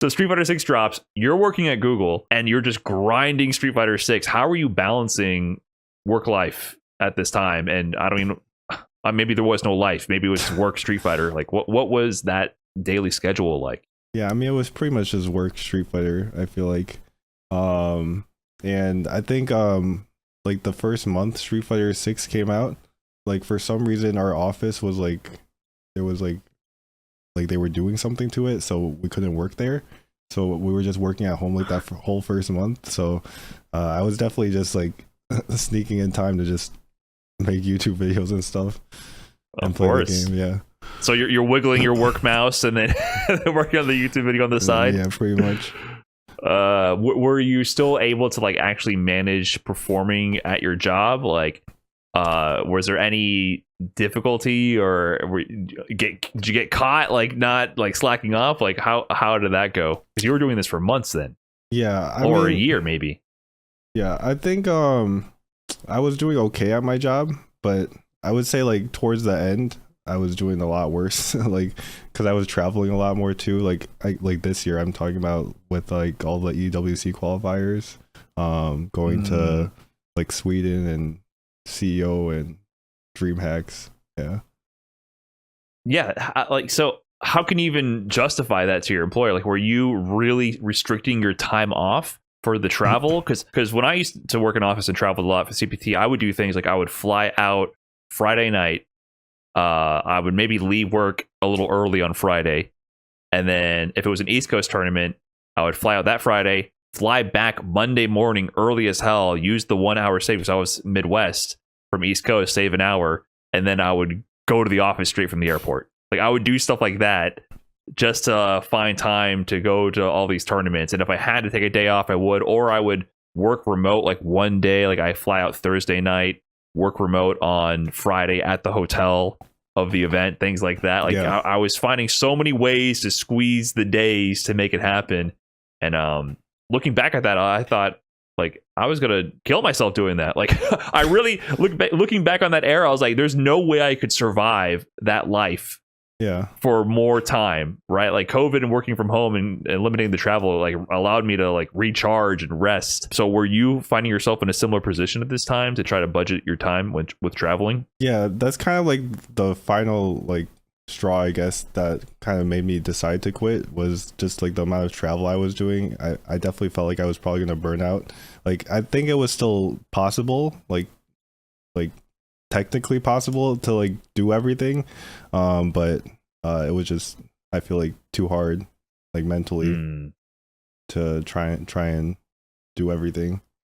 So Street Fighter 6 drops, you're working at Google and you're just grinding Street Fighter 6. How are you balancing work life at this time? And I don't even maybe there was no life. Maybe it was work Street Fighter. Like what was that daily schedule like? Yeah, I mean it was pretty much just work Street Fighter, I feel like. And I think like the first month Street Fighter 6 came out, like for some reason our office was like there was like they were doing something to it, so we couldn't work there. So we were just working at home like that for whole first month. So I was definitely just like sneaking in time to just make YouTube videos and stuff and play the game. Yeah. So you're wiggling your work mouse and then working on the YouTube video on the side. Yeah, pretty much. Were you still able to like actually manage performing at your job? Like, was there any difficulty, or did you get caught like not like slacking off? Like how did that go? Because you were doing this for months then. Yeah, I mean, a year maybe. Yeah, I think I was doing okay at my job, but I would say like towards the end I was doing a lot worse. Like because I was traveling a lot more too. Like this year I'm talking about with like all the EWC qualifiers, going to like Sweden and CEO and DreamHacks. Yeah, like so how can you even justify that to your employer? Like were you really restricting your time off for the travel? Because when I used to work in office and travel a lot for CPT, I would do things like I would fly out Friday night. I would maybe leave work a little early on Friday, and then if it was an East Coast tournament, I would fly out that Friday, fly back Monday morning early as hell, use the 1 hour save because I was Midwest from East Coast, save an hour, and then I would go to the office straight from the airport. Like I would do stuff like that just to find time to go to all these tournaments. And if I had to take a day off, I would, or I would work remote like one day, like I fly out Thursday night, work remote on Friday at the hotel of the event, things like that. Like I was finding so many ways to squeeze the days to make it happen. And looking back at that, I thought like I was gonna kill myself doing that. Like I really looking back on that era, I was like, there's no way I could survive that life for more time, right? Like COVID and working from home and limiting the travel like allowed me to like recharge and rest. So were you finding yourself in a similar position at this time to try to budget your time with traveling? Yeah, that's kind of like the final like straw, I guess, that kind of made me decide to quit, was just like the amount of travel I was doing. I definitely felt like I was probably gonna burn out. Like I think it was still possible, like technically possible to like do everything, but it was just, I feel like, too hard like mentally to try and do everything.